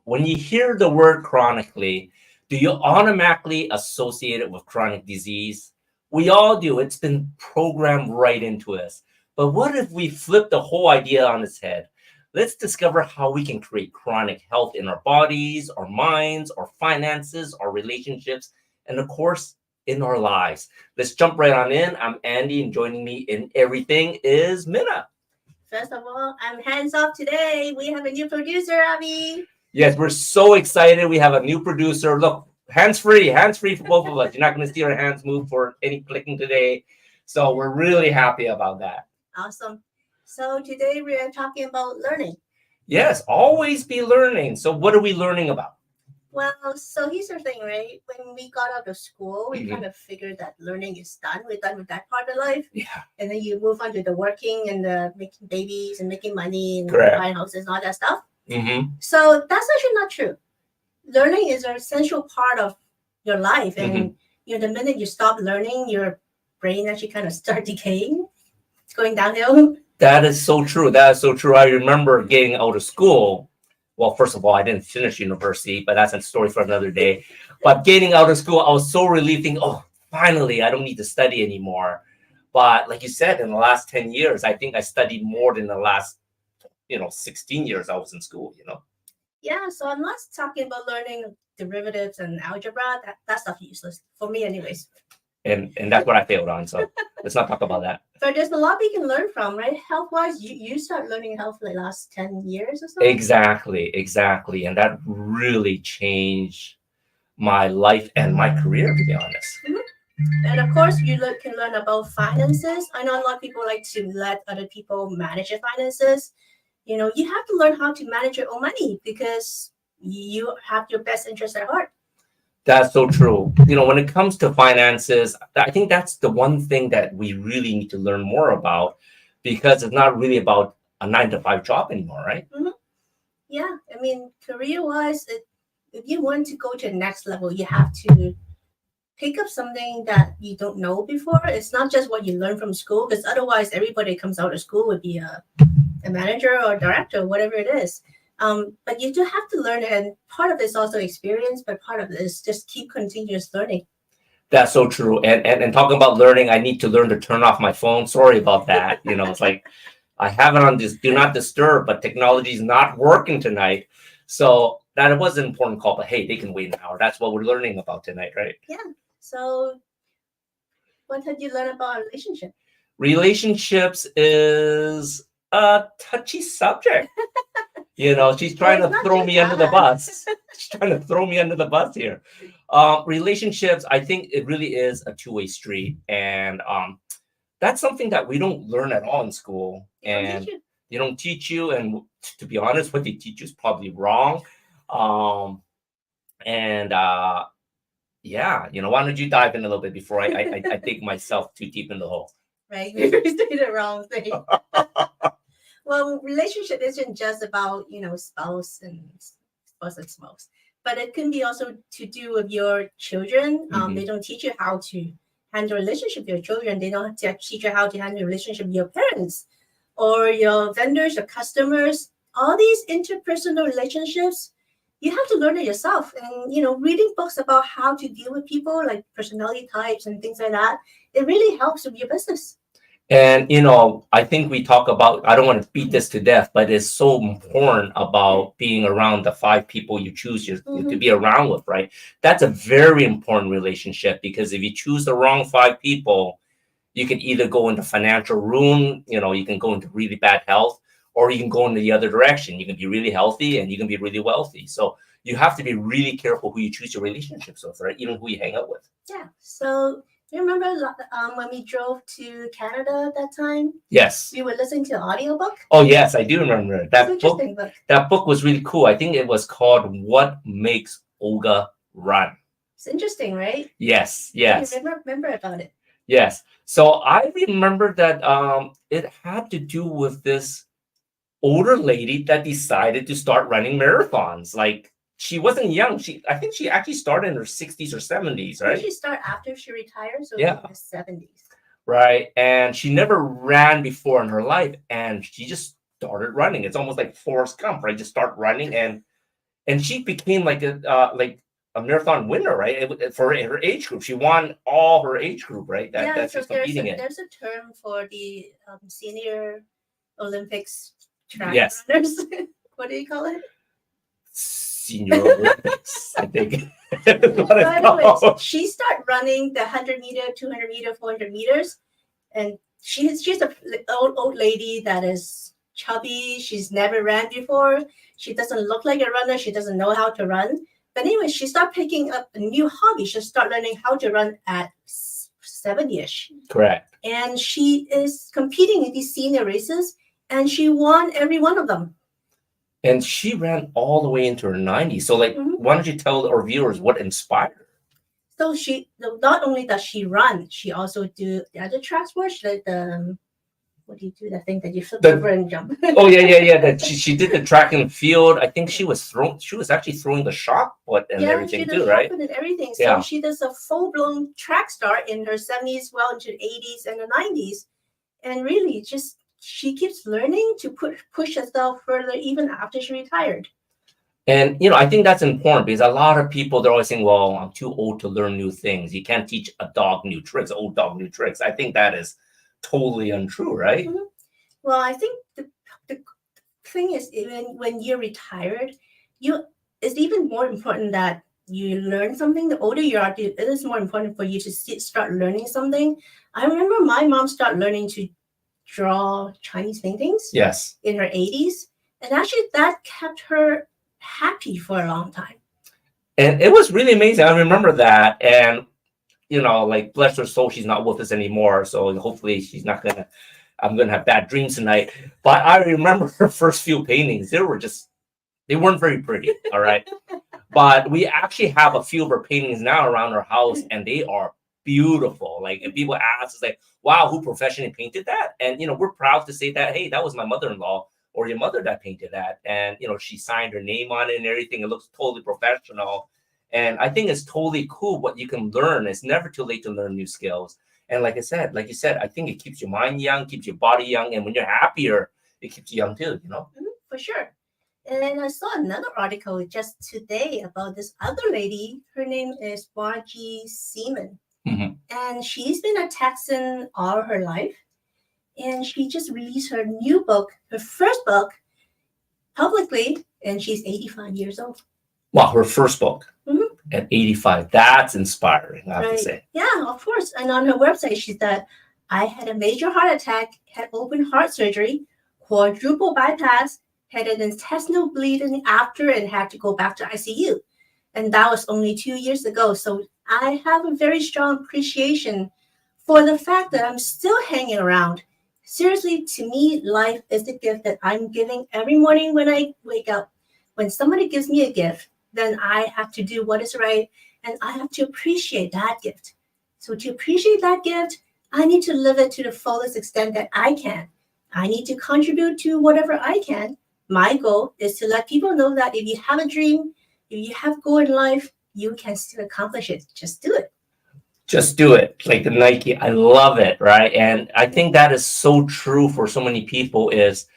when you hear the word chronically, do you automatically associate it with chronic disease? We all do. It's been programmed right into us. But what if we flip the whole idea on its head? Let's discover how we can create chronic health in our bodies, our minds, our finances, our relationships, and of course, in our lives. Let's jump right on in. I'm Andy, and joining me in everything is Minna. First of all, I'm hands off today. We have a new producer, Abby. Yes, we're so excited. We have a new producer. Look, hands free for both of us. You're not going to see our hands move for any clicking today. So we're really happy about that. Awesome. So today we are talking about learning. Yes, always be learning. So what are we learning about? Well, so here's the thing, right? When we got out of school, we kind of figured that learning is done. We're done with that part of life. Yeah. And then you move on to the working and the making babies and making money and Correct. buying houses and all that stuff. Mm-hmm. So that's actually not true. Learning is an essential part of your life. And the minute you stop learning, your brain actually kind of start decaying. It's going downhill. That is so true. That is so true. I remember getting out of school. Well, first of all, I didn't finish university, but that's a story for another day. But getting out of school, I was so relieved, thinking, oh, finally, I don't need to study anymore. But like you said, in the last 10 years, I think I studied more than the last, 16 years I was in school, Yeah, so I'm not talking about learning derivatives and algebra. That stuff is useless for me anyways. And that's what I failed on. So let's not talk about that. But there's a lot we can learn from, right? Health-wise, you start learning health the last 10 years or so. Exactly. And that really changed my life and my career, to be honest. And of course, you can learn about finances. I know a lot of people like to let other people manage their finances. You have to learn how to manage your own money because you have your best interest at heart. That's so true. When it comes to finances, I think that's the one thing that we really need to learn more about because it's not really about a 9-to-5 job anymore, right? Mm-hmm. Yeah. I mean, career-wise, if you want to go to the next level, you have to pick up something that you don't know before. It's not just what you learn from school because otherwise everybody comes out of school would be a manager or director, whatever it is. But you do have to learn, and part of it is also experience, but part of it is just keep continuous learning. That's so true. And talking about learning, I need to learn to turn off my phone. Sorry about that. It's like I have it on this do not disturb, but technology is not working tonight. So that was an important call, but hey, they can wait an hour. That's what we're learning about tonight, right? Yeah. So what have you learned about a relationship? Relationships is a touchy subject. She's trying to throw me under the bus. She's trying to throw me under the bus here. Relationships, I think it really is a two-way street. And that's something that we don't learn at all in school. They don't teach you. And to be honest, what they teach you is probably wrong. Yeah, why don't you dive in a little bit before I dig myself too deep in the hole? Right, you did the wrong thing. Well, relationship isn't just about, spouse and spouse, but it can be also to do with your children. They don't teach you how to handle relationship with your children. They don't teach you how to handle relationship with your parents or your vendors, your customers. All these interpersonal relationships, you have to learn it yourself. And, reading books about how to deal with people like personality types and things like that, it really helps with your business. And, I think we talk about, I don't want to beat this to death, but it's so important about being around the 5 people you choose to be around with, right? That's a very important relationship because if you choose the wrong 5 people, you can either go into financial ruin, you can go into really bad health, or you can go in the other direction. You can be really healthy and you can be really wealthy. So you have to be really careful who you choose your relationships with, right? Even who you hang out with. Yeah. So you remember when we drove to Canada at that time? Yes. We were listening to an audiobook? Oh, yes, I do remember that book. Book. That book was really cool. I think it was called What Makes Olga Run. It's interesting, right? Yes. I remember about it. Yes. So I remember that it had to do with this older lady that decided to start running marathons. Like, she wasn't young. I think she actually started in her 60s or 70s, right? She started after she retired, so yeah. in the 70s. Right. And she never ran before in her life. And she just started running. It's almost like Forrest Gump, right? Just start running. And and she became like a marathon winner, right? For her age group, she won all her age group, right? That So she's competing in. there's a term for the senior Olympics track Yes, runners. What do you call it? Senior Olympics, I think. But anyways, she started running the 100-meter, 200-meter, 400 meters, and she's a old lady that is chubby. She's never ran before. She doesn't look like a runner. She doesn't know how to run. But anyway, she started picking up a new hobby. She started learning how to run at 70-ish. Correct. And she is competing in these senior races, and she won every one of them. And she ran all the way into her 90s. So, like, why don't you tell our viewers what inspired her? So she not only does she run, she also do the other track sports, like the what do you do? That thing that you flip over and jump. Oh yeah. That she did the track and field. I think she was actually throwing the shot put and everything too, right? Yeah, she does and everything. So she does a full-blown track star in her 70s, well into the 80s and the 90s, and really just she keeps learning to push herself further even after she retired. And I think that's important because a lot of people, they're always saying, well, I'm too old to learn new things. You can't teach a dog new tricks, old dog new tricks. I think that is totally untrue, right? Mm-hmm. Well, I think the thing is, even when you're retired, it's even more important that you learn something. The older you are, it is more important for you to start learning something. I remember my mom started learning to draw Chinese paintings. Yes. In her 80s. And actually that kept her happy for a long time. And it was really amazing. I remember that. And, like, bless her soul, she's not with us anymore. So hopefully I'm going to have bad dreams tonight. But I remember her first few paintings. They weren't very pretty. All right. But we actually have a few of her paintings now around her house, and they are beautiful. Like, if people ask, it's like, wow, who professionally painted that? And, we're proud to say that, hey, that was my mother-in-law or your mother that painted that. And, she signed her name on it and everything. It looks totally professional. And I think it's totally cool what you can learn. It's never too late to learn new skills. And like you said, I think it keeps your mind young, keeps your body young. And when you're happier, it keeps you young too, For sure. And then I saw another article just today about this other lady. Her name is Margie Seaman. Mm-hmm. And she's been a Texan all her life. And she just released her new book, her first book, publicly, and she's 85 years old. Wow, her first book at 85. That's inspiring, I have to say. Yeah, of course. And on her website, she said, I had a major heart attack, had open heart surgery, quadruple bypass, had an intestinal bleeding after, and had to go back to ICU. And that was only 2 years ago. So I have a very strong appreciation for the fact that I'm still hanging around. Seriously, to me, life is the gift that I'm giving every morning when I wake up. When somebody gives me a gift, then I have to do what is right, and I have to appreciate that gift. So to appreciate that gift, I need to live it to the fullest extent that I can. I need to contribute to whatever I can. My goal is to let people know that if you have a dream, if you have a goal in life, you can still accomplish it. Just do it. Just do it. Like the Nike. I love it, right? And I think that is so true for so many people is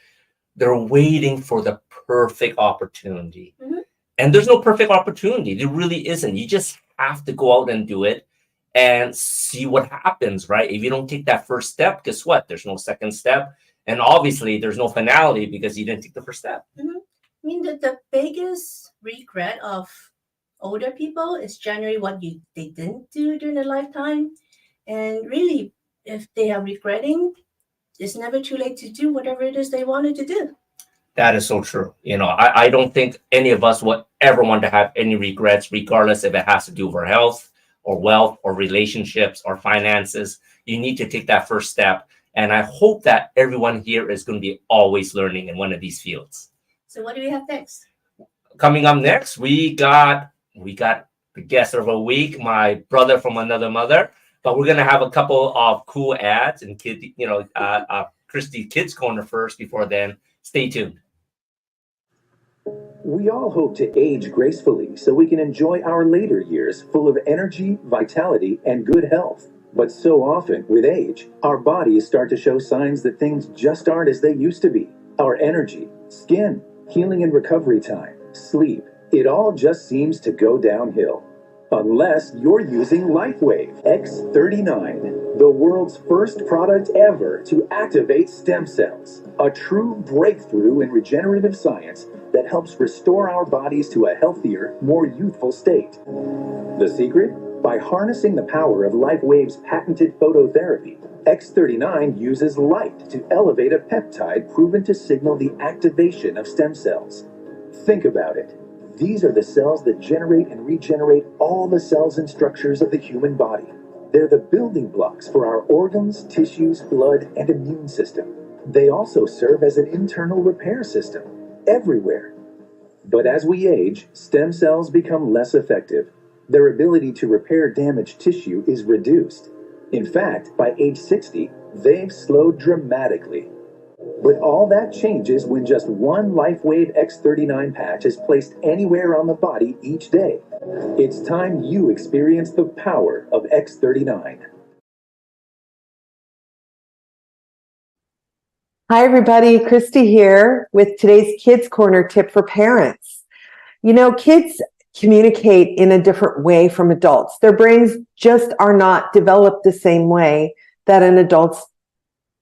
they're waiting for the perfect opportunity. Mm-hmm. And there's no perfect opportunity. There really isn't. You just have to go out and do it and see what happens, right? If you don't take that first step, guess what? There's no second step. And obviously, there's no finality because you didn't take the first step. Mm-hmm. I mean, the biggest regret of older people is generally what they didn't do during their lifetime. And really, if they are regretting, it's never too late to do whatever it is they wanted to do. That is so true. I don't think any of us would ever want to have any regrets, regardless if it has to do with our health or wealth or relationships or finances. You need to take that first step. And I hope that everyone here is going to be always learning in one of these fields. So what do we have next? Coming up next, we got the guest of the week, my brother from another mother. But we're going to have a couple of cool ads and Christy Kids Corner first before then. Stay tuned. We all hope to age gracefully so we can enjoy our later years full of energy, vitality, and good health. But so often, with age, our bodies start to show signs that things just aren't as they used to be. Our energy, skin, healing and recovery time, sleep, It all just seems to go downhill. Unless you're using LifeWave X39, the world's first product ever to activate stem cells, a true breakthrough in regenerative science that helps restore our bodies to a healthier, more youthful state. The secret? By harnessing the power of LifeWave's patented phototherapy, X39 uses light to elevate a peptide proven to signal the activation of stem cells. Think about it. These are the cells that generate and regenerate all the cells and structures of the human body. They're the building blocks for our organs, tissues, blood, and immune system. They also serve as an internal repair system everywhere. But as we age, stem cells become less effective. Their ability to repair damaged tissue is reduced. In fact, by age 60, they've slowed dramatically. But all that changes when just one LifeWave X39 patch is placed anywhere on the body each day. It's time you experience the power of X39. Hi, everybody. Christy here with today's Kids Corner tip for parents. You know, kids communicate in a different way from adults. Their brains just are not developed the same way that an adult's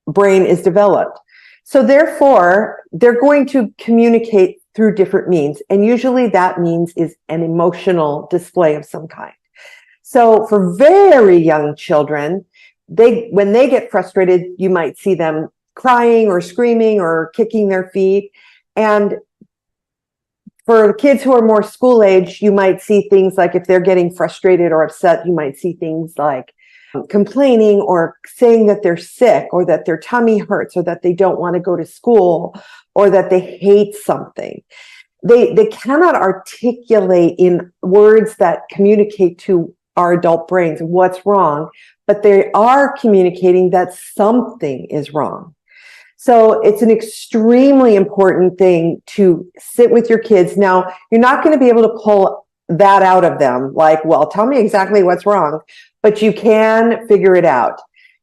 brain is developed. So therefore, they're going to communicate through different means. And usually that means is an emotional display of some kind. So for very young children, when they get frustrated, you might see them crying or screaming or kicking their feet. And for the kids who are more school age, you might see things like if they're getting frustrated or upset, you might see things like complaining or saying that they're sick or that their tummy hurts or that they don't want to go to school or that they hate something. They cannot articulate in words that communicate to our adult brains what's wrong, but they are communicating that something is wrong. So it's an extremely important thing to sit with your kids. Now, you're not going to be able to pull that out of them, like, well, tell me exactly what's wrong, but you can figure it out.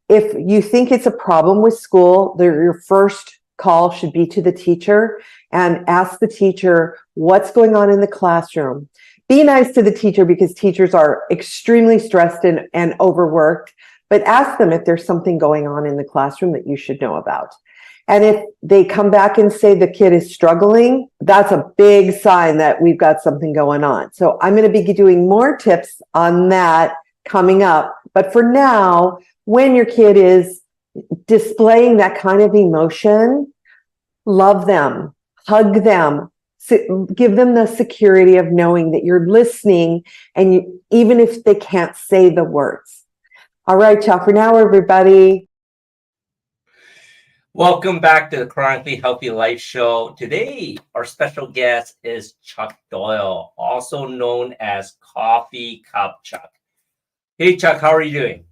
If you think it's a problem with school, your first call should be to the teacher and ask the teacher what's going on in the classroom. Be nice to the teacher because teachers are extremely stressed and overworked, but ask them if there's something going on in the classroom that you should know about. And if they come back and say the kid is struggling, that's a big sign that we've got something going on. So I'm going to be doing more tips on that coming up. But for now, when your kid is displaying that kind of emotion, love them, hug them, give them the security of knowing that you're listening, and even if they can't say the words. All right, ciao for now, everybody. Welcome back to the Chronically Healthy Life Show. Today, our special guest is Chuck Doyle, also known as Coffee Cup Chuck. Hey, Chuck, how are you doing?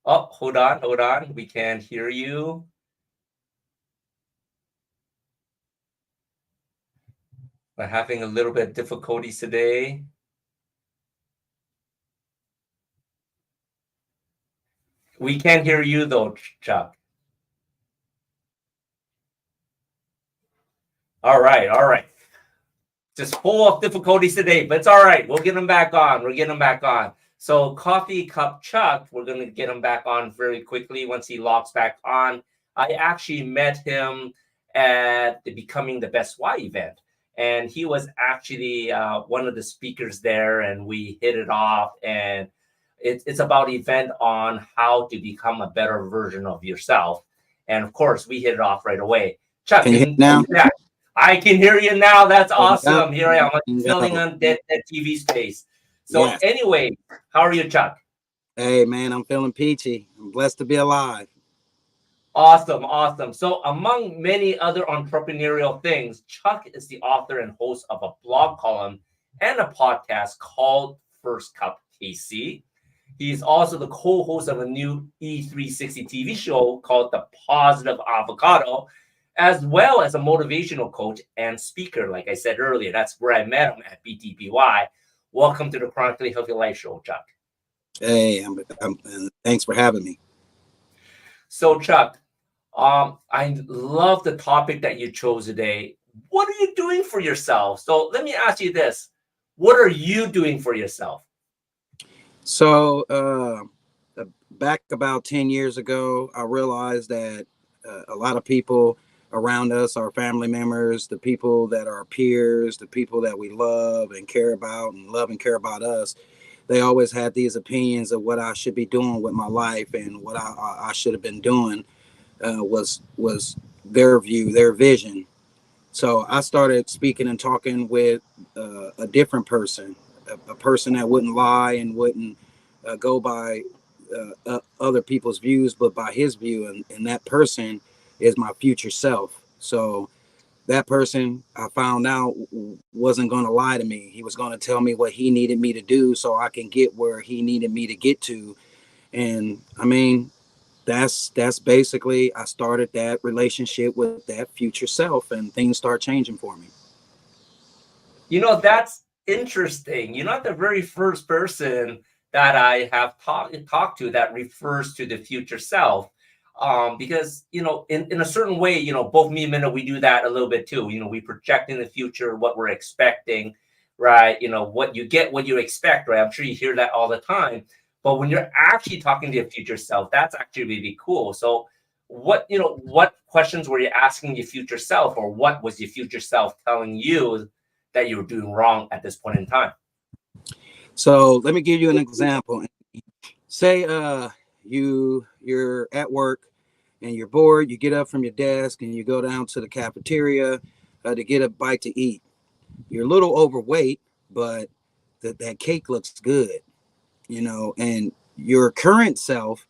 Oh, hold on. We can't hear you. We're having a little bit of difficulties today. We can't hear you though, Chuck. All right. Just full of difficulties today, but it's all right. We'll get him back on. So Coffee Cup Chuck, we're going to get him back on very quickly once he logs back on. I actually met him at the Becoming the Best Y event, and he was actually one of the speakers there, and we hit it off. And it's about an event on how to become a better version of yourself. And of course, we hit it off right away. Chuck, can you hear now? I can hear you now. That's awesome. Here I am filling on that TV space. So Anyway, how are you, Chuck? Hey, man, I'm feeling peachy. I'm blessed to be alive. Awesome. So among many other entrepreneurial things, Chuck is the author and host of a blog column and a podcast called First Cup KC. He's also the co-host of a new E360 TV show called The Positive Avocado, as well as a motivational coach and speaker. Like I said earlier, that's where I met him at BTPY. Welcome to the Chronically Healthy Life Show, Chuck. Hey, thanks for having me. So, Chuck, I love the topic that you chose today. what are you doing for yourself? So let me ask you this. What are you doing for yourself? So back about 10 years ago, I realized that a lot of people around us, our family members, the people that are peers, the people that we love and care about and love and care about us, they always had these opinions of what I should be doing with my life, and what I should have been doing was their view, their vision. So I started speaking and talking with a different person, a person that wouldn't lie and wouldn't go by other people's views, but by his view. And that person is my future self. So that person, I found out, wasn't going to lie to me. He was going to tell me what he needed me to do so I can get where he needed me to get to. And I mean, that's basically, I started that relationship with that future self, and things start changing for me. That's interesting. You're not the very first person that I have talked to that refers to the future self. Because, in a certain way, both me and Minna, we do that a little bit too. We project in the future what we're expecting, right? What you get, what you expect, right? I'm sure you hear that all the time. But when you're actually talking to your future self, that's actually really cool. So what questions were you asking your future self, or what was your future self telling you that you were doing wrong at this point in time? So let me give you an example. Say you're at work and you're bored, you get up from your desk and you go down to the cafeteria to get a bite to eat. You're a little overweight, but that cake looks good, and your current self,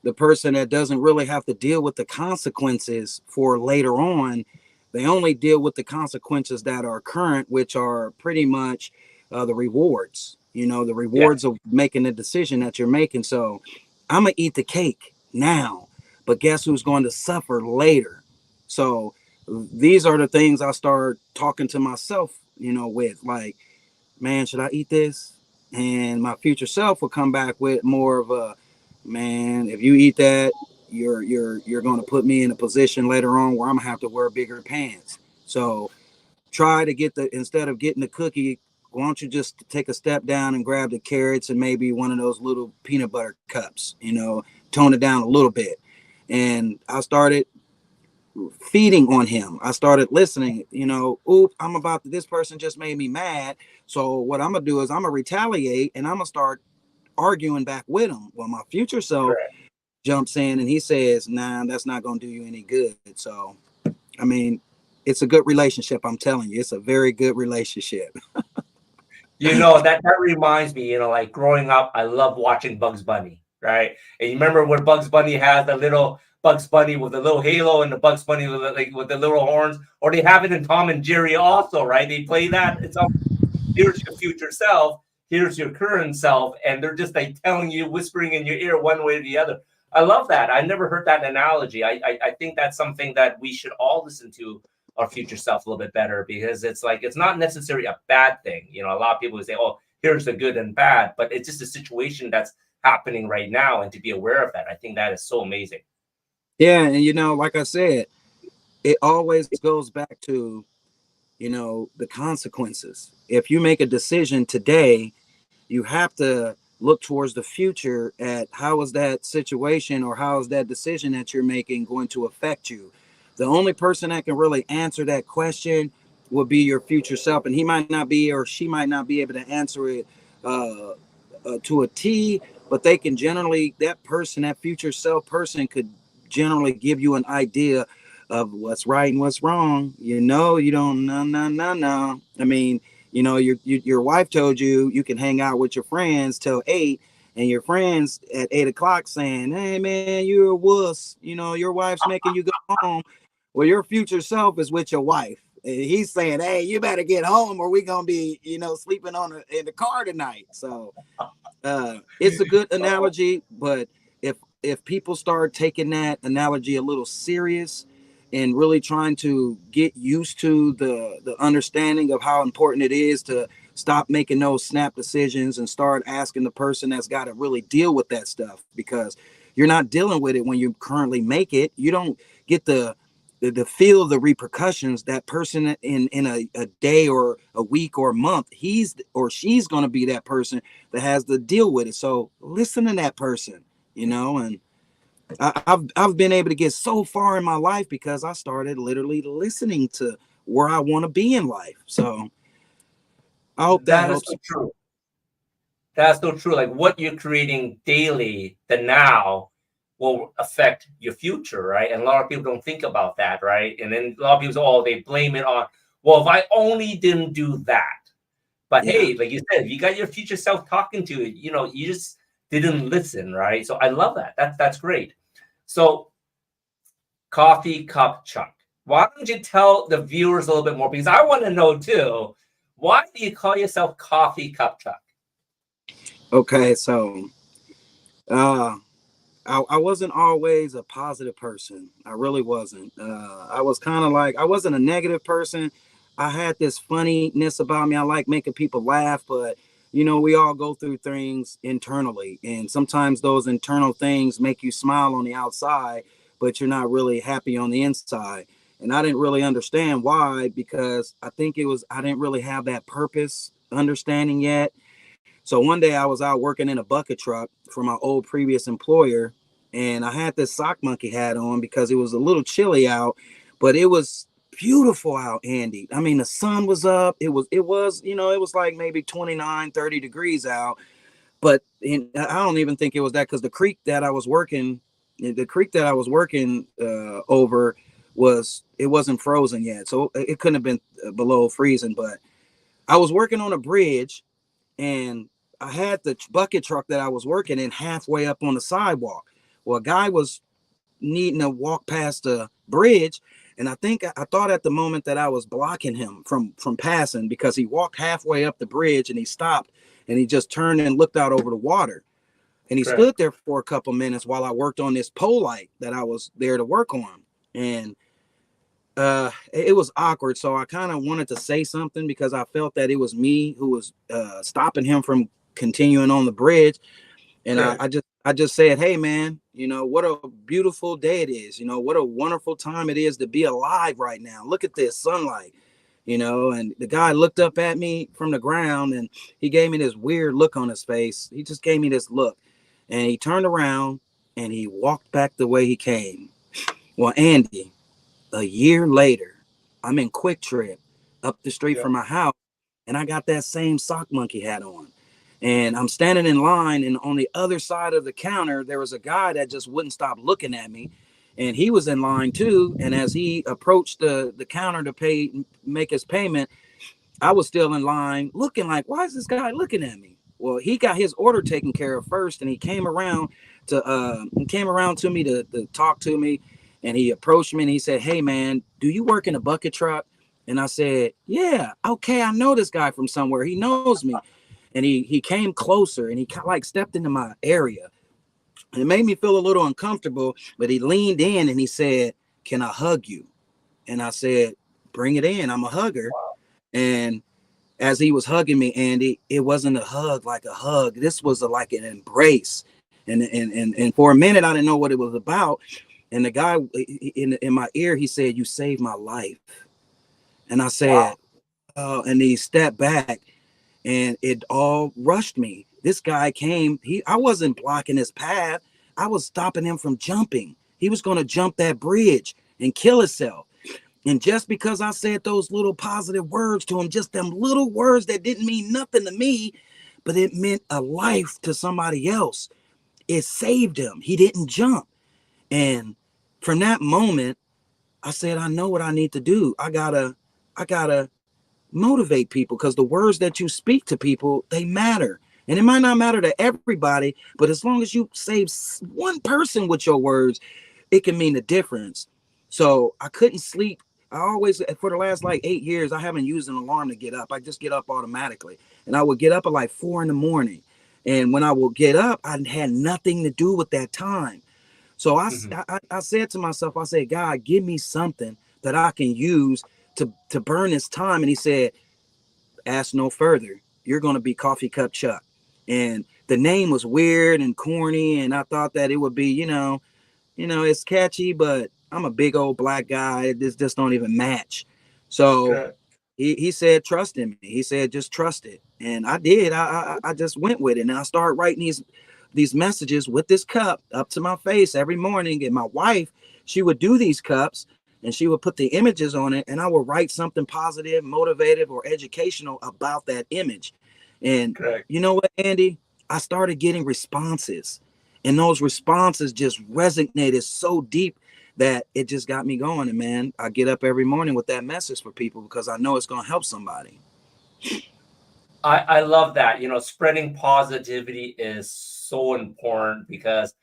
the person that doesn't really have to deal with the consequences for later on, they only deal with the consequences that are current, which are pretty much the rewards, the rewards of making the decision that you're making. So I'm going to eat the cake now, but guess who's going to suffer later? So these are the things I start talking to myself, with, like, man, should I eat this? And my future self will come back with more of a, man, if you eat that, you're going to put me in a position later on where I'm gonna have to wear bigger pants. So try to instead of getting the cookie, why don't you just take a step down and grab the carrots and maybe one of those little peanut butter cups, tone it down a little bit. And I started feeding on him. I started listening, this person just made me mad. So what I'm gonna do is I'm gonna retaliate, and I'm gonna start arguing back with him. Well, my future self jumps in and he says, nah, that's not going to do you any good. So, I mean, it's a good relationship. I'm telling you, it's a very good relationship. That reminds me, like growing up, I love watching Bugs Bunny, right? And you remember when Bugs Bunny has the little Bugs Bunny with the little halo and the Bugs Bunny with the little horns, or they have it in Tom and Jerry also, right? They play that. It's here's your future self, here's your current self, and they're just like telling you, whispering in your ear one way or the other. I love that. I never heard that analogy. I think that's something that we should all listen to our future self a little bit better, because it's like, it's not necessarily a bad thing. A lot of people would say, oh, here's the good and bad, but it's just a situation that's happening right now, and to be aware of that, I think that is so amazing. Yeah, and like I said, it always goes back to the consequences. If you make a decision today, you have to look towards the future at how is that situation or how is that decision that you're making going to affect you. The only person that can really answer that question will be your future self, and he might not be, or she might not be able to answer it to a T, but they can generally, that person, that future self person could generally give you an idea of what's right and what's wrong. You don't, no. I mean, your wife told you can hang out with your friends till 8, and your friends at 8 o'clock saying, hey man, you're a wuss, your wife's making you go home. Well, your future self is with your wife, and he's saying, hey, you better get home or we're gonna be sleeping in the car tonight. So it's a good analogy, but if people start taking that analogy a little serious and really trying to get used to the understanding of how important it is to stop making those snap decisions and start asking the person that's got to really deal with that stuff, because you're not dealing with it when you currently make it. You don't get the to feel the repercussions, that person in a day or a week or a month, he's or she's going to be that person that has to deal with it. So listen to that person, and I've been able to get so far in my life because I started literally listening to where I want to be in life. So I hope that That is helps. so true. That's so true. Like what you're creating daily, the now will affect your future, right? And a lot of people don't think about that, right? And then a lot of people say, oh, they blame it on, well, if I only didn't do that. But Yeah. hey, like you said, you got your future self talking to it. You just didn't listen, right? So I love that. That's great. So Coffee Cup Chuck, why don't you tell the viewers a little bit more? Because I want to know too, why do you call yourself Coffee Cup Chuck? Okay, so I wasn't always a positive person. I really wasn't. I was kind of like, I wasn't a negative person. I had this funniness about me. I like making people laugh, but we all go through things internally, and sometimes those internal things make you smile on the outside, but you're not really happy on the inside. And I didn't really understand why, because I think I didn't really have that purpose understanding yet. So one day I was out working in a bucket truck for my old previous employer, and I had this sock monkey hat on because it was a little chilly out, but it was beautiful out, Andy. I mean, the sun was up. It was like maybe 29, 30 degrees out. But I don't even think it was that, because the creek that I was working over it wasn't frozen yet. So it couldn't have been below freezing, but I was working on a bridge, and I had the bucket truck that I was working in halfway up on the sidewalk. Well, a guy was needing to walk past the bridge, and I thought at the moment that I was blocking him from passing, because he walked halfway up the bridge and he stopped and he just turned and looked out over the water. And he stood there for a couple minutes while I worked on this pole light that I was there to work on. And it was awkward, so I kind of wanted to say something, because I felt that it was me who was stopping him from continuing on the bridge. And I just said, hey man, what a beautiful day it is. What a wonderful time it is to be alive right now. Look at this sunlight. And the guy looked up at me from the ground, and he gave me this weird look on his face. He just gave me this look, and he turned around and he walked back the way he came. Well, Andy, a year later, I'm in Quick Trip up the street from my house, and I got that same sock monkey hat on. And I'm standing in line, and on the other side of the counter, there was a guy that just wouldn't stop looking at me. And he was in line too. And as he approached the counter to make his payment, I was still in line looking like, why is this guy looking at me? Well, he got his order taken care of first, and he came around to me to talk to me. And he approached me and he said, hey man, do you work in a bucket truck? And I said, yeah, okay, I know this guy from somewhere. He knows me. And he came closer, and he like stepped into my area. And it made me feel a little uncomfortable, but he leaned in and he said, can I hug you? And I said, bring it in. I'm a hugger. Wow. And as he was hugging me, Andy, it wasn't a hug like a hug. This was like an embrace. And for a minute, I didn't know what it was about. And the guy in my ear, he said, you saved my life. And I said, wow. Oh, and he stepped back, and it all rushed me. This guy came, I wasn't blocking his path. I was stopping him from jumping. He was going to jump that bridge and kill himself. And just because I said those little positive words to him, just them little words that didn't mean nothing to me, but it meant a life to somebody else, it saved him. He didn't jump. And from that moment, I said, I know what I need to do. I gotta motivate people, because the words that you speak to people, they matter. And it might not matter to everybody, but as long as you save one person with your words, it can mean a difference. So I couldn't sleep. I always, for the last like 8 years, I haven't used an alarm to get up. I just get up automatically. And I would get up at like 4 a.m. And when I would get up, I had nothing to do with that time. So I said to myself, I said, God, give me something that I can use to burn this time. And he said, ask no further. You're going to be Coffee Cup Chuck. And the name was weird and corny. And I thought that it would be, it's catchy, but I'm a big old black guy. This just don't even match. So Good. he said, trust in me. He said, just trust it. And I did. I just went with it. And I started writing these messages with this cup up to my face every morning. And my wife, she would do these cups and she would put the images on it. And I would write something positive, motivative, or educational about that image. And Correct. you know what, Andy? I started getting responses. And those responses just resonated so deep that it just got me going. And man, I get up every morning with that message for people because I know it's going to help somebody. I love that. Spreading positivity is so important because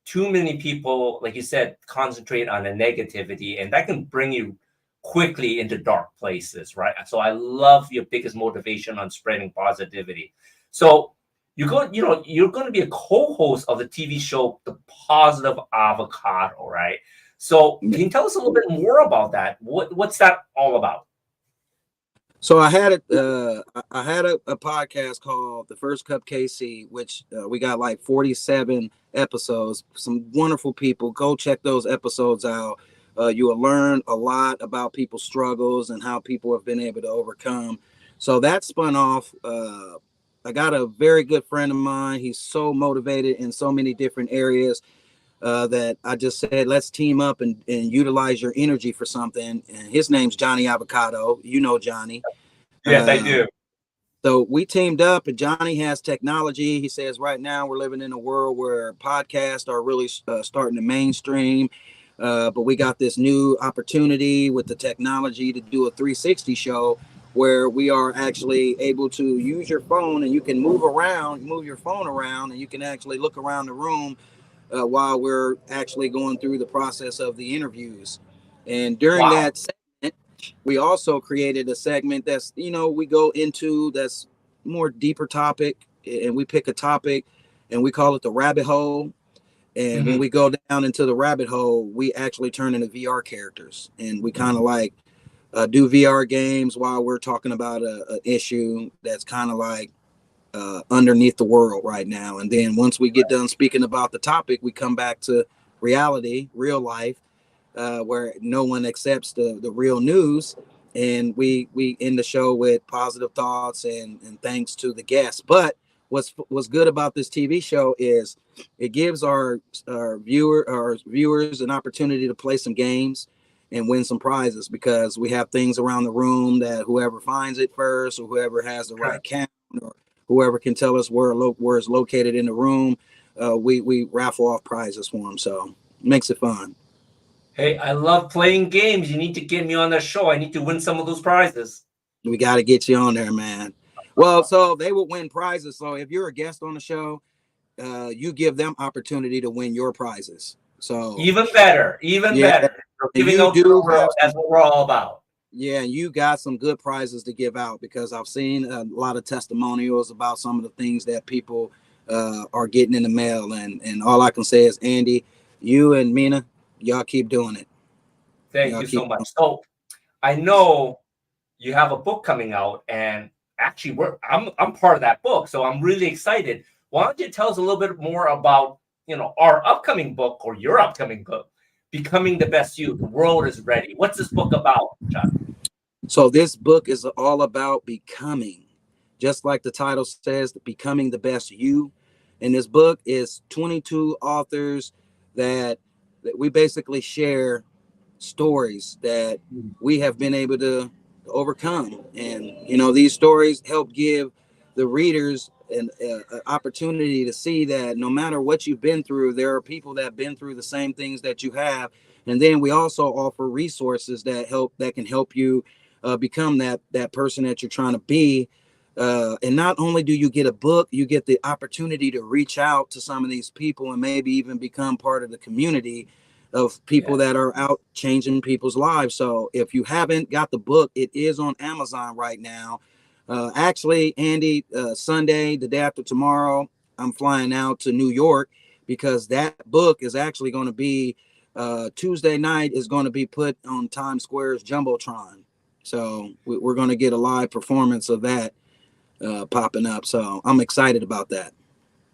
too many people, like you said, concentrate on the negativity, and that can bring you quickly into dark places, right? So I love your biggest motivation on spreading positivity. So you're going to be a co-host of the TV show, The Positive Avocado, right? So can you tell us a little bit more about that? What's that all about? So I had a podcast called The First Cup KC, which we got like 47 episodes. Some wonderful people. Go check those episodes out. You will learn a lot about people's struggles and how people have been able to overcome. So that spun off. I got a very good friend of mine. He's so motivated in so many different areas that I just said, let's team up and utilize your energy for something. And his name's Johnny Avocado. You know Johnny. Yes, I do. So we teamed up, and Johnny has technology. He says right now we're living in a world where podcasts are really starting to mainstream. But we got this new opportunity with the technology to do a 360 show where we are actually able to use your phone, and you can move your phone around, and you can actually look around the room while we're actually going through the process of the interviews. And during that segment, we also created a segment that's, we go into that's more deeper topic, and we pick a topic and we call it the rabbit hole. And when we go down into the rabbit hole, we actually turn into VR characters, and we kind of like do VR games while we're talking about an issue that's kind of like underneath the world right now. And then once we get done speaking about the topic, we come back to reality, real life, where no one accepts the real news. And we end the show with positive thoughts and thanks to the guests. But what's good about this TV show is it gives our viewers an opportunity to play some games and win some prizes, because we have things around the room that whoever finds it first, or whoever has the right count, or whoever can tell us where it's located in the room, we raffle off prizes for them. So it makes it fun. Hey, I love playing games. You need to get me on that show. I need to win some of those prizes. We got to get you on there, man. Well, so they will win prizes. So if you're a guest on the show, you give them opportunity to win your prizes. So even better. We're giving out to the world. That's what we're all about. Yeah, and you got some good prizes to give out, because I've seen a lot of testimonials about some of the things that people are getting in the mail. And all I can say is, Andy, you and Mina, y'all keep doing it. Thank you so much. So I know you have a book coming out, and actually I'm part of that book, so I'm really excited. Why don't you tell us a little bit more about our upcoming book, or your upcoming book, Becoming the Best You? The World is Ready. What's this book about, Chuck? So this book is all about becoming, just like the title says, becoming the best you. And this book is 22 authors that we basically share stories that we have been able to overcome. And, these stories help give the readers an opportunity to see that no matter what you've been through, there are people that have been through the same things that you have. And then we also offer resources that can help you become that person that you're trying to be. And not only do you get a book, you get the opportunity to reach out to some of these people and maybe even become part of the community of people that are out changing people's lives. So if you haven't got the book, it is on Amazon right now. Actually, Andy, Sunday, the day after tomorrow, I'm flying out to New York, because that book is actually going to be Tuesday night is going to be put on Times Square's Jumbotron. So we're going to get a live performance of that popping up. So I'm excited about that.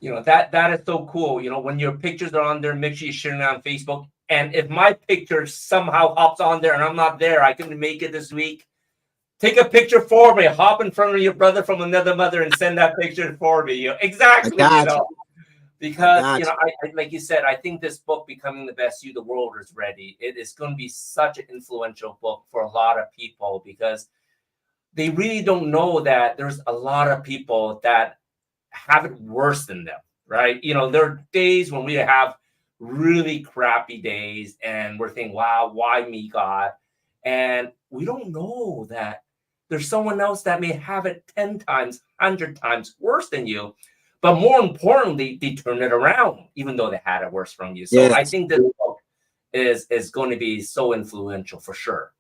That is so cool. When your pictures are on there, make sure you share it on Facebook. And if my picture somehow hops on there and I'm not there, I couldn't make it this week. Take a picture for me. Hop in front of your brother from another mother and send that picture for me. Exactly. Because I like you said, I think this book, Becoming the Best You, the World is Ready. It is going to be such an influential book for a lot of people because they really don't know that there's a lot of people that have it worse than them, right? There are days when we have really crappy days and we're thinking, wow, why me, God? And we don't know that there's someone else that may have it 10 times, 100 times worse than you. But more importantly, they turn it around, even though they had it worse from you. So I think this book is going to be so influential for sure.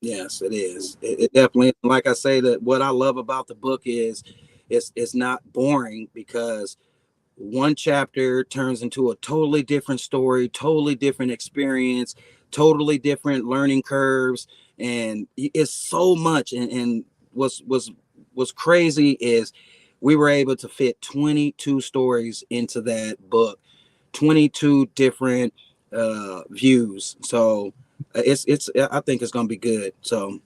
Yes, it is. It definitely, like I say, that what I love about the book is it's not boring because one chapter turns into a totally different story, totally different experience, totally different learning curves, and it's so much. And what's crazy is we were able to fit 22 stories into that book, 22 different views. So it's I think it's gonna be good. So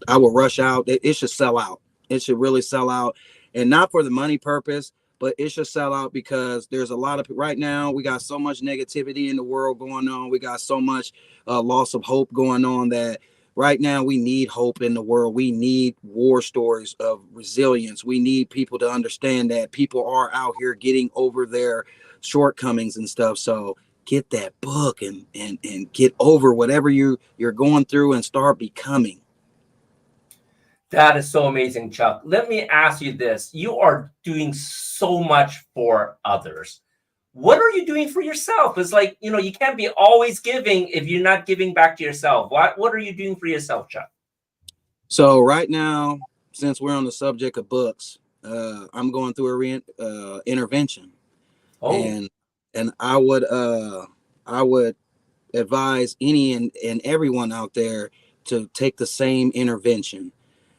I will rush out. It should sell out. It should really sell out, and not for the money purpose, but it should sell out because there's a lot of right now. We got so much negativity in the world going on. We got so much loss of hope going on that right now we need hope in the world. We need war stories of resilience. We need people to understand that people are out here getting over their shortcomings and stuff. So get that book and get over whatever you're going through and start becoming. That is so amazing, Chuck. Let me ask you this. You are doing so much for others. What are you doing for yourself? It's like, you can't be always giving if you're not giving back to yourself. What are you doing for yourself, Chuck? So right now, since we're on the subject of books, I'm going through a intervention. Oh. And I would advise any and everyone out there to take the same intervention.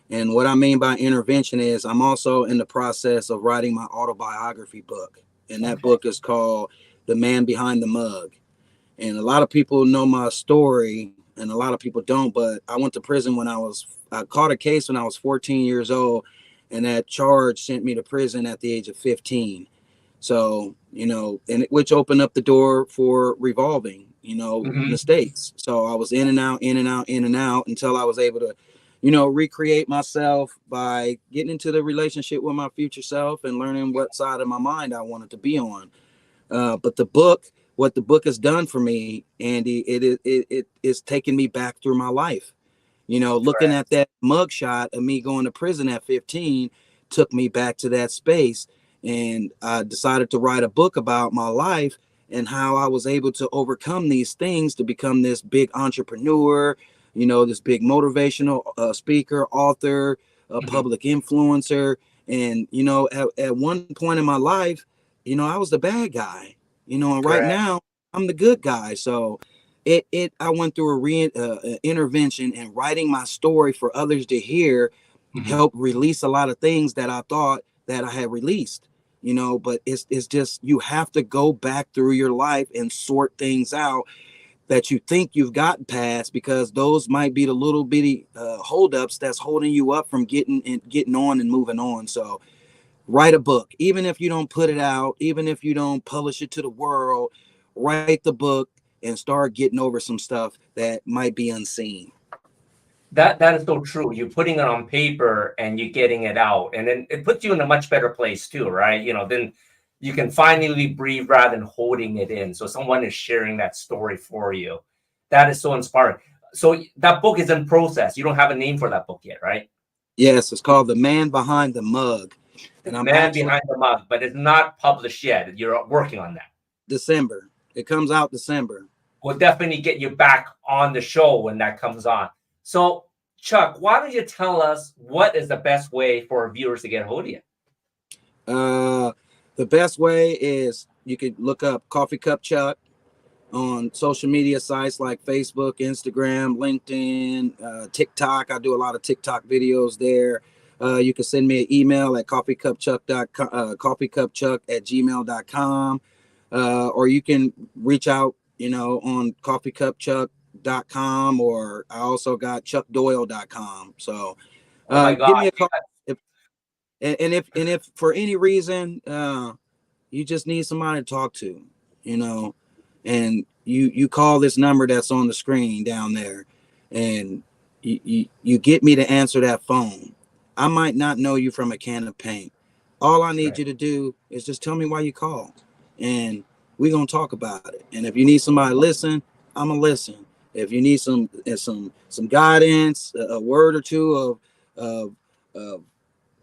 And what I mean by intervention is I'm also in the process of writing my autobiography book. And that book is called The Man Behind the Mug. And a lot of people know my story and a lot of people don't, but I went to prison I caught a case when I was 14 years old, and that charge sent me to prison at the age of 15. So, which opened up the door for revolving, mistakes. So I was in and out, in and out, in and out until I was able to, recreate myself by getting into the relationship with my future self and learning what side of my mind I wanted to be on. But what the book has done for me, Andy, it is taking me back through my life. Looking at that mugshot of me going to prison at 15 took me back to that space. And I decided to write a book about my life and how I was able to overcome these things to become this big entrepreneur, this big motivational speaker, author, public influencer. And, at one point in my life, I was the bad guy, and right now I'm the good guy. So I went through a intervention, and writing my story for others to hear helped release a lot of things that I thought that I had released, but it's just, you have to go back through your life and sort things out that you think you've gotten past, because those might be the little bitty holdups that's holding you up from getting on and moving on. So write a book, even if you don't put it out, even if you don't publish it to the world, write the book and start getting over some stuff that might be unseen. That is so true. You're putting it on paper and you're getting it out, and then it puts you in a much better place too, right? Then you can finally breathe rather than holding it in. So someone is sharing that story for you. That is so inspiring. So that book is in process. You don't have a name for that book yet, right? Yes, it's called The Man Behind the Mug. And I'm behind the mug, but it's not published yet. You're working on that. December. It comes out December. We'll definitely get you back on the show when that comes on. So, Chuck, why don't you tell us what is the best way for viewers to get a hold of you? The best way is you could look up Coffee Cup Chuck on social media sites like Facebook, Instagram, LinkedIn, TikTok. I do a lot of TikTok videos there. You can send me an email at coffeecupchuck@gmail.com, or you can reach out, on coffeecupchuck.com, or I also got chuckdoyle.com. So Oh my give me God. a call. If for any reason you just need somebody to talk to, and you call this number that's on the screen down there, and you get me to answer that phone. I might not know you from a can of paint. All I need you to do is just tell me why you called, and we're gonna talk about it. And if you need somebody to listen, I'm gonna listen. If you need some guidance, a word or two of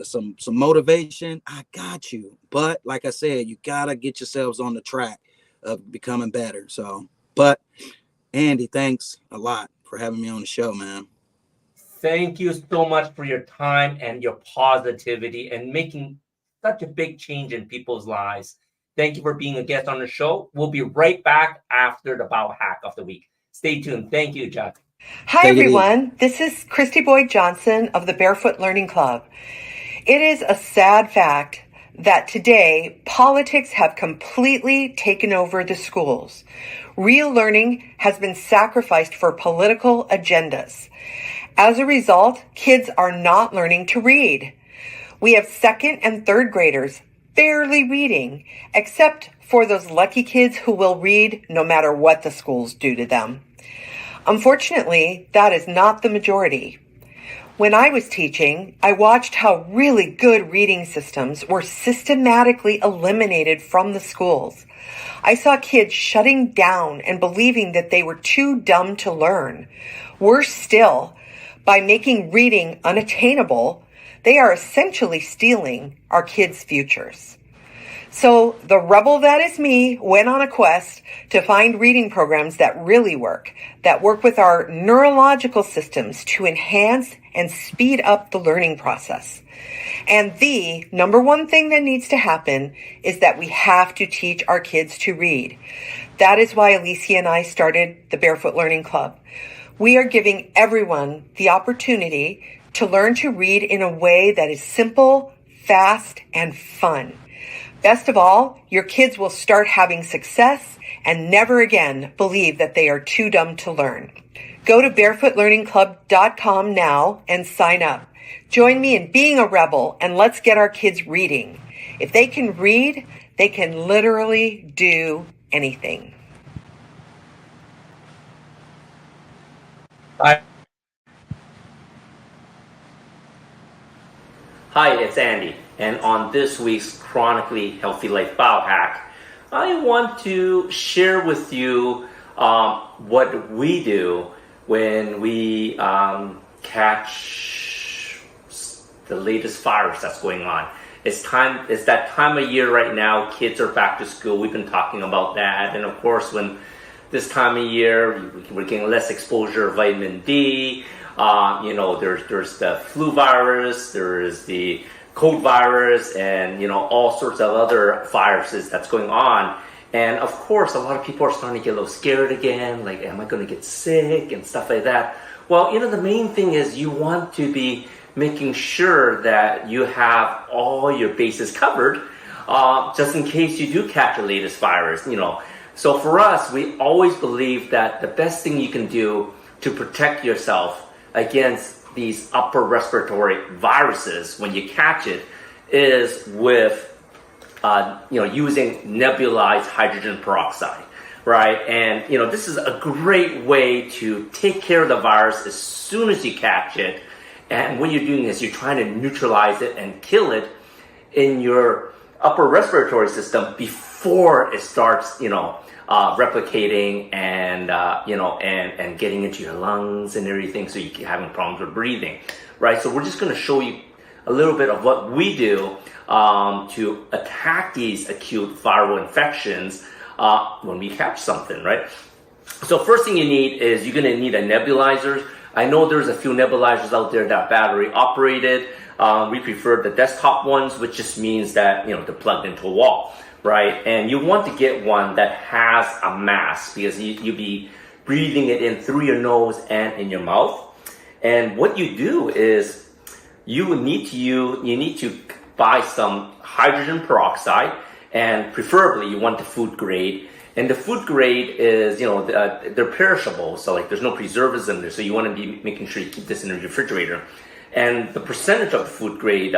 some motivation, I got you. But like I said, you gotta get yourselves on the track of becoming better. So, but Andy, thanks a lot for having me on the show, man. Thank you so much for your time and your positivity and making such a big change in people's lives. Thank you for being a guest on the show. We'll be right back after the biohack of the week. Stay tuned. Thank you, Chuck. Hi, Take it easy. everyone. This is Christy Boyd Johnson of the Barefoot Learning Club. It is a sad fact that today politics have completely taken over the schools. Real learning has been sacrificed for political agendas. As a result, kids are not learning to read. We have second and third graders barely reading, except for those lucky kids who will read no matter what the schools do to them. Unfortunately, that is not the majority. When I was teaching, I watched how really good reading systems were systematically eliminated from the schools. I saw kids shutting down and believing that they were too dumb to learn. Worse still, by making reading unattainable, they are essentially stealing our kids' futures. So the rebel that is me went on a quest to find reading programs that really work, that work with our neurological systems to enhance and speed up the learning process. And the number one thing that needs to happen is that we have to teach our kids to read. That is why Alicia and I started the Barefoot Learning Club. We are giving everyone the opportunity to learn to read in a way that is simple, fast, and fun. Best of all, your kids will start having success and never again believe that they are too dumb to learn. Go to barefootlearningclub.com now and sign up. Join me in being a rebel and let's get our kids reading. If they can read, they can literally do anything. Hi, it's Andy, and on this week's Chronically Healthy Life Biohack, I want to share with you what we do when we catch the latest virus that's going on. It's that time of year right now. Kids are back to school. We've been talking about that, and of course, when this time of year we're getting less exposure of vitamin D. There's the flu virus, there's the cold virus, and all sorts of other viruses that's going on. And of course, a lot of people are starting to get a little scared again, like, am I going to get sick and stuff like that? Well, the main thing is you want to be making sure that you have all your bases covered, just in case you do catch the latest virus. So for us, we always believe that the best thing you can do to protect yourself against these upper respiratory viruses when you catch it is with using nebulized hydrogen peroxide, right? And this is a great way to take care of the virus as soon as you catch it. And what you're doing is you're trying to neutralize it and kill it in your upper respiratory system before it starts replicating and and getting into your lungs and everything, so you're having problems with breathing, right? So we're just going to show you a little bit of what we do to attack these acute viral infections when we catch something, right? So first thing you need is you're going to need a nebulizer. I know there's a few nebulizers out there that are battery operated. We prefer the desktop ones, which just means that they're plugged into a wall, right? And you want to get one that has a mask, because you'll be breathing it in through your nose and in your mouth. And what you do is you need to buy some hydrogen peroxide, and preferably you want the food grade. And the food grade is, they're perishable. So like there's no preservatives in there. So you want to be making sure you keep this in the refrigerator. And the percentage of the food grade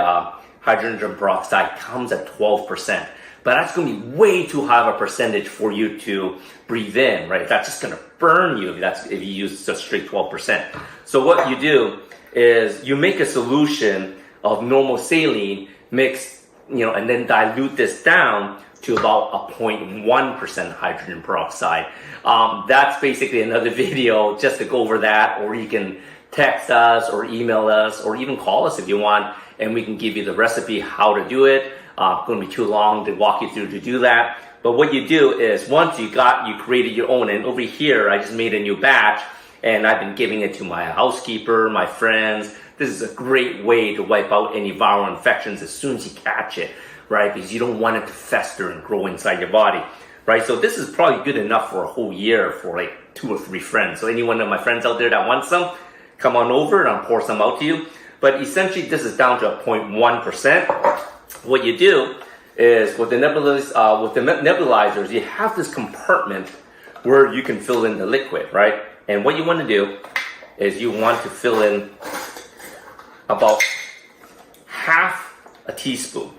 hydrogen peroxide comes at 12%. But that's going to be way too high of a percentage for you to breathe in, right? That's just going to burn you if you use just straight 12%. So what you do is you make a solution of normal saline, mix, and then dilute this down to about a 0.1% hydrogen peroxide. That's basically another video just to go over that, or you can text us or email us or even call us if you want, and we can give you the recipe how to do it. It's going to be too long to walk you through to do that. But what you do is once you created your own, and over here I just made a new batch and I've been giving it to my housekeeper, my friends. This is a great way to wipe out any viral infections as soon as you catch it, right? Because you don't want it to fester and grow inside your body, right? So this is probably good enough for a whole year for like 2 or 3 friends. So any one of my friends out there that wants some, come on over and I'll pour some out to you. But essentially this is down to a 0.1%. What you do is with the nebulizers, you have this compartment where you can fill in the liquid, right? And what you want to do is you want to fill in about half a teaspoon,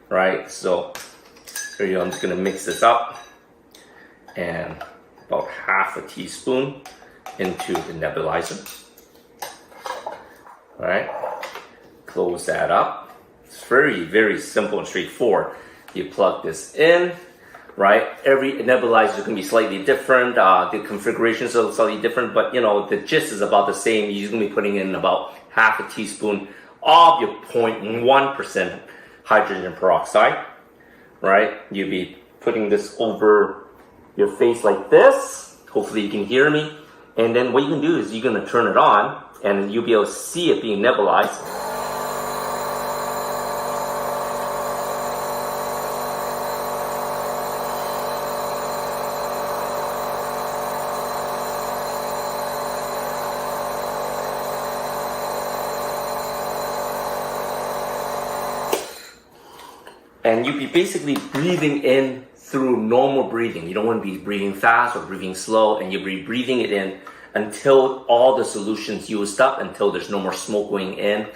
right? So here you go, I'm just going to mix this up, and about half a teaspoon into the nebulizer. All right, close that up. It's very, very simple and straightforward. You plug this in, right? Every nebulizer is going to be slightly different. The configurations are slightly different, but the gist is about the same. You're going to be putting in about half a teaspoon of your 0.1% hydrogen peroxide, right? You'll be putting this over your face like this. Hopefully you can hear me. And then what you can do is you're going to turn it on and you'll be able to see it being nebulized. And you'll be basically breathing in through normal breathing. You don't want to be breathing fast or breathing slow, and you'll be breathing it in until all the solution's used up, until there's no more smoke going in.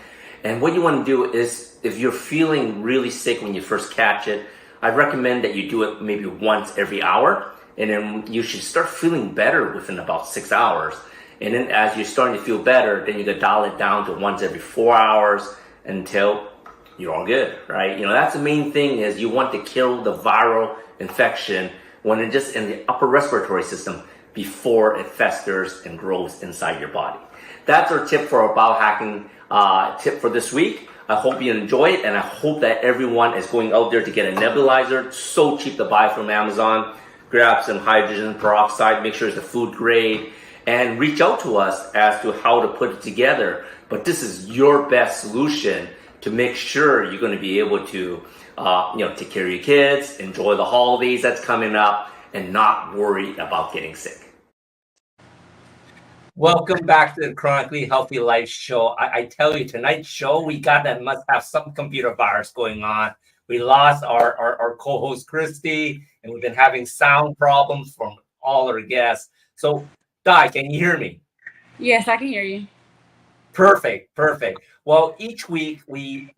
And what you want to do is, if you're feeling really sick when you first catch it, I recommend that you do it maybe once every hour, and then you should start feeling better within about 6 hours. And then as you're starting to feel better, then you can dial it down to once every 4 hours until you're all good, right? That's the main thing, is you want to kill the viral infection when it's just in the upper respiratory system before it festers and grows inside your body. That's our tip for our biohacking tip for this week. I hope you enjoy it, and I hope that everyone is going out there to get a nebulizer. It's so cheap to buy from Amazon. Grab some hydrogen peroxide, make sure it's the food grade, and reach out to us as to how to put it together. But this is your best solution to make sure you're going to be able to, take care of your kids, enjoy the holidays that's coming up, and not worry about getting sick. Welcome back to the Chronically Healthy Life Show. I tell you, tonight's show, we must have some computer virus going on. We lost our co-host, Christy, and we've been having sound problems from all our guests. So, Di, can you hear me? Yes, I can hear you. Perfect. Well, each week we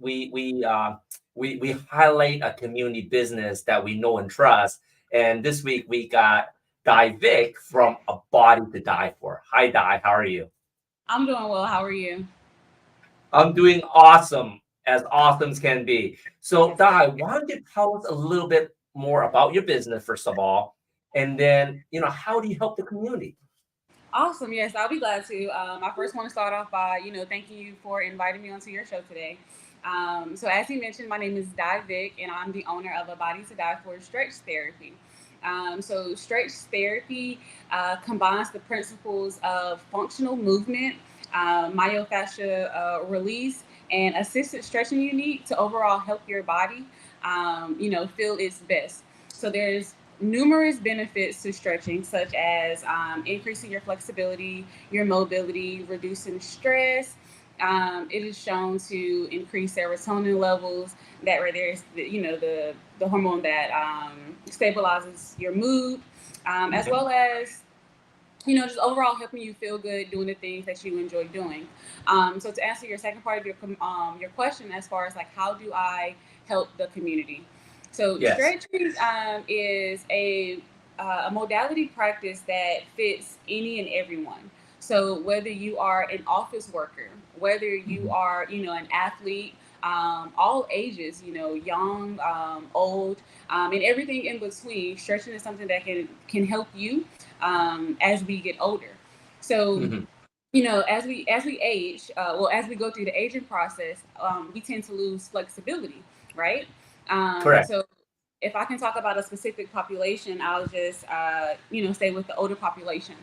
highlight a community business that we know and trust, and this week we got Di Vick from A Body to Die For. Hi, Di. How are you? I'm doing well. How are you? I'm doing awesome as can be. So, Di, why don't you tell us a little bit more about your business first of all, and then how do you help the community? Awesome. Yes, I'll be glad to. I first want to start off by, thanking you for inviting me onto your show today. So as you mentioned, my name is Di Vick, and I'm the owner of A Body to Die For Stretch Therapy. So stretch therapy combines the principles of functional movement, myofascia release, and assisted stretching you need to overall help your body, feel its best. So there's numerous benefits to stretching, such as increasing your flexibility, your mobility, reducing stress, It is shown to increase serotonin levels, that right there is the hormone that stabilizes your mood, as well as just overall helping you feel good doing the things that you enjoy doing. So to answer your second part of your question, as far as like how do I help the community? So Yes. stretching is a modality practice that fits any and everyone. So whether you are an office worker, whether you are an athlete, all ages, young, old, and everything in between, stretching is something that can help you as we get older. So, Mhm. as we age, as we go through the aging process, we tend to lose flexibility, right? Correct. So, if I can talk about a specific population, I'll just stay with the older population.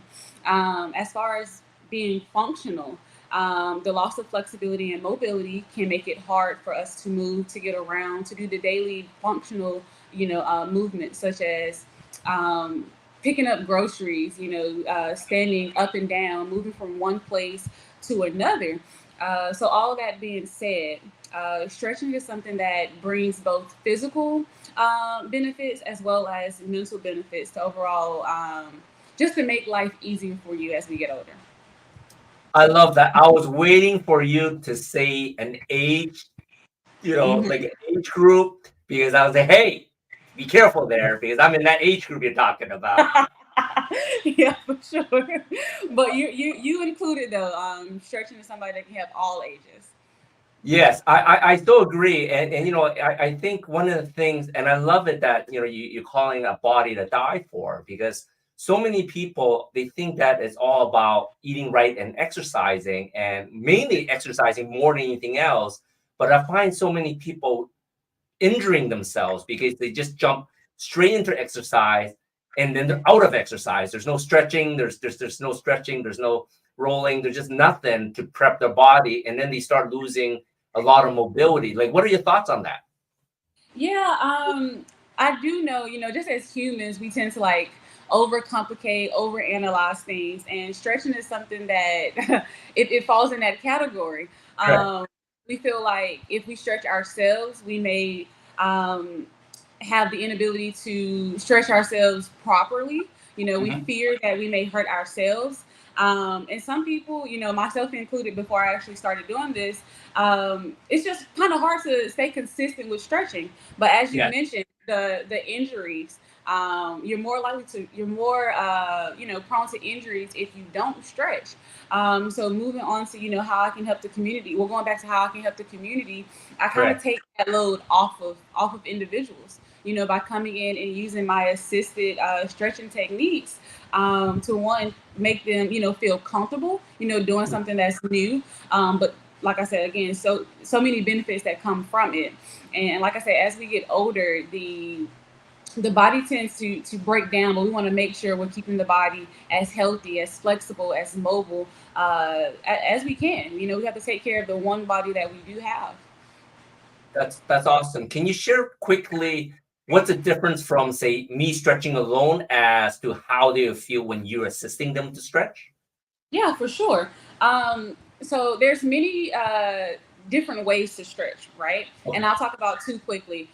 As far as being functional, the loss of flexibility and mobility can make it hard for us to move, to get around, to do the daily functional, movements such as picking up groceries, standing up and down, moving from one place to another. So all of that being said, stretching is something that brings both physical benefits as well as mental benefits to overall, just to make life easier for you as we get older. I love that. I was waiting for you to say an age, like an age group, because I was like, hey, be careful there, because I'm in that age group you're talking about. Yeah, for sure. But you included though, stretching is somebody that can help all ages. Yes, I still agree, and I think one of the things, and I love it that you're calling a body to die for, because so many people, they think that it's all about eating right and exercising, and mainly exercising more than anything else. But I find so many people injuring themselves because they just jump straight into exercise, and then they're out of exercise. There's no stretching. There's no stretching. There's no rolling. There's just nothing to prep their body, and then they start losing a lot of mobility. Like, what are your thoughts on that? Yeah, I do know, just as humans, we tend to like overcomplicate, overanalyze things, and stretching is something that it falls in that category. Correct. We feel like if we stretch ourselves, we may um, have the inability to stretch ourselves properly. We Mhm. fear that we may hurt ourselves. And some people, myself included, before I actually started doing this, it's just kind of hard to stay consistent with stretching. But as you Yes. mentioned, the injuries, you're more prone to injuries if you don't stretch. So moving on to how I can help the community. Well, going back to how I can help the community, I kind of Correct. take that load off of individuals. By coming in and using my assisted stretching techniques to one make them feel comfortable doing something that's new, but like I said again, so many benefits that come from it. And like I said, as we get older, the body tends to break down, but we want to make sure we're keeping the body as healthy, as flexible, as mobile as we can. We have to take care of the one body that we do have. That's awesome. Can you share quickly what's the difference from, say, me stretching alone as to how they feel when you're assisting them to stretch? Yeah, for sure. So there's many different ways to stretch, right? And Okay. I'll talk about two quickly: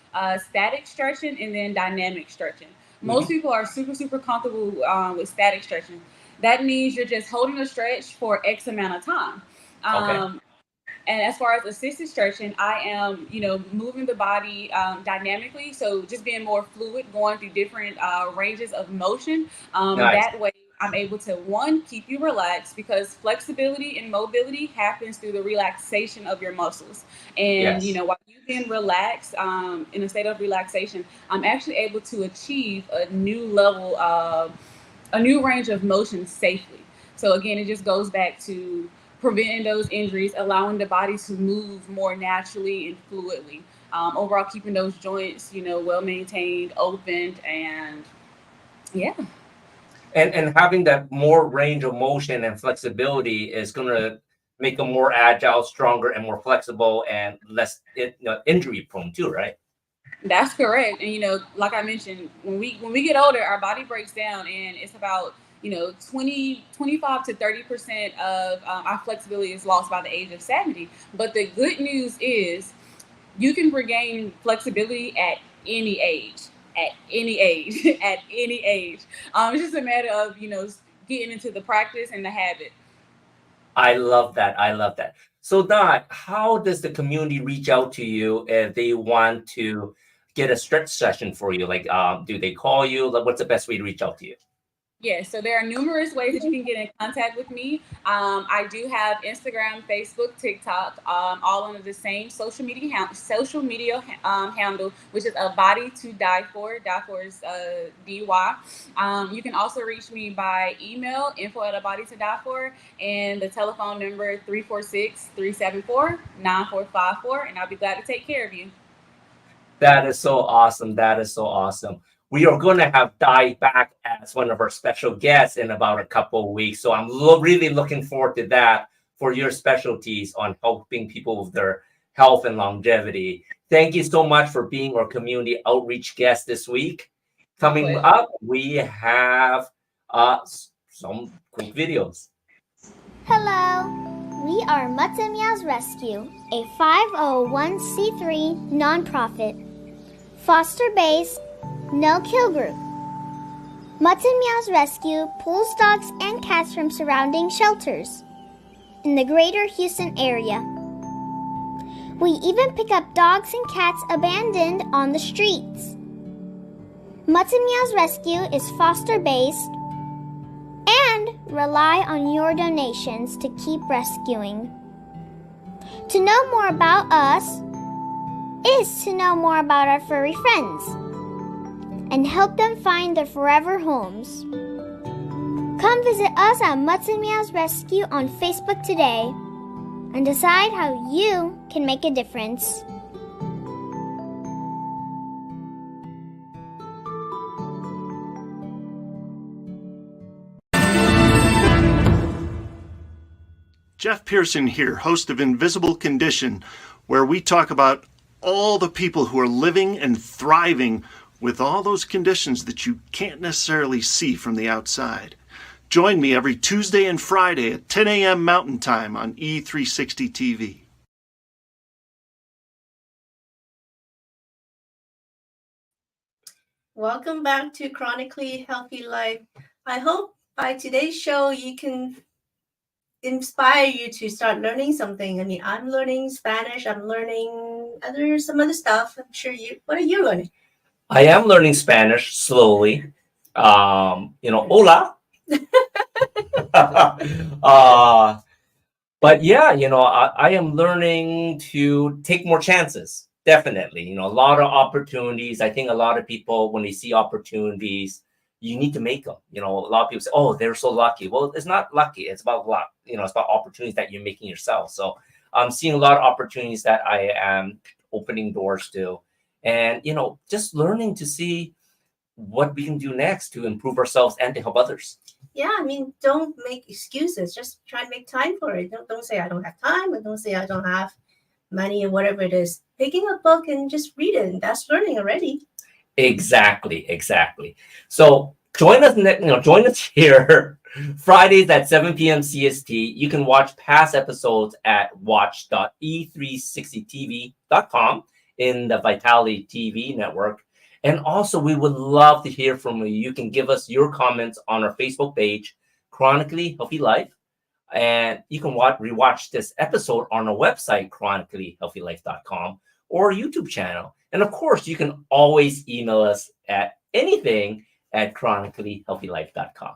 static stretching and then dynamic stretching. Most Mhm. people are super super comfortable with static stretching. That means you're just holding a stretch for X amount of time. Okay. And as far as assisted stretching, I am, moving the body dynamically. So just being more fluid, going through different ranges of motion. Nice. That way, I'm able to, one, keep you relaxed, because flexibility and mobility happens through the relaxation of your muscles. And, Yes. while you've been relaxed, in a state of relaxation, I'm actually able to achieve a new range of motion safely. So again, it just goes back to preventing those injuries, allowing the body to move more naturally and fluidly. Overall, keeping those joints, well maintained, opened, and yeah. And having that more range of motion and flexibility is going to make them more agile, stronger, and more flexible, and less injury prone too, right? That's correct. And like I mentioned, when we get older, our body breaks down, and it's about 25 to 30% of our flexibility is lost by the age of 70. But the good news is you can regain flexibility at any age, at any age, at any age. It's just a matter of, getting into the practice and the habit. I love that. I love that. So, Doc, how does the community reach out to you if they want to get a stretch session for you? Like, do they call you? Like, what's the best way to reach out to you? Yes, so there are numerous ways that you can get in contact with me. I do have Instagram, Facebook, TikTok, all under the same social media handle, which is A Body to Die For. Die for is DY. You can also reach me by email, info@abodytodiefor, and the telephone number 346-374-9454, and I'll be glad to take care of you. That is so awesome. That is so awesome. We are going to have Di back as one of our special guests in about a couple of weeks. So I'm really looking forward to that for your specialties on helping people with their health and longevity. Thank you so much for being our community outreach guest this week. Coming up, we have some quick videos. Hello, we are Mutts and Meows Rescue, a 501c3 nonprofit, foster-based, no-kill group. Mutts and Meows Rescue pulls dogs and cats from surrounding shelters in the greater Houston area. We even pick up dogs and cats abandoned on the streets. Mutts and Meows Rescue is foster-based and rely on your donations to keep rescuing. To know more about us is to know more about our furry friends and help them find their forever homes. Come visit us at Mutts and Meows Rescue on Facebook today and decide how you can make a difference. Jeff Pearson here, host of Invisible Condition, where we talk about all the people who are living and thriving with all those conditions that you can't necessarily see from the outside. Join me every Tuesday and Friday at 10 a.m. Mountain Time on E360 TV. Welcome back to Chronically Healthy Life. I hope by today's show you can inspire you to start learning something. I mean, I'm learning Spanish. I'm learning some other stuff. I'm sure what are you learning? I am learning Spanish slowly. Hola. But yeah, I am learning to take more chances. Definitely. A lot of opportunities. I think a lot of people, when they see opportunities, you need to make them. A lot of people say, oh, they're so lucky. Well, it's not lucky. It's about luck. It's about opportunities that you're making yourself. So I'm seeing a lot of opportunities that I am opening doors to. And, just learning to see what we can do next to improve ourselves and to help others. Yeah, I mean, don't make excuses. Just try and make time for it. Don't say I don't have time, or don't say I don't have money, or whatever it is. Picking a book and just read it, and that's learning already. Exactly. So join us here Fridays at 7 p.m. CST. You can watch past episodes at watch.e360tv.com in the Vitality TV network. And also, we would love to hear from you. You can give us your comments on our Facebook page, Chronically Healthy Life. And you can rewatch this episode on our website, chronicallyhealthylife.com, or YouTube channel. And of course, you can always email us at anything at chronicallyhealthylife.com.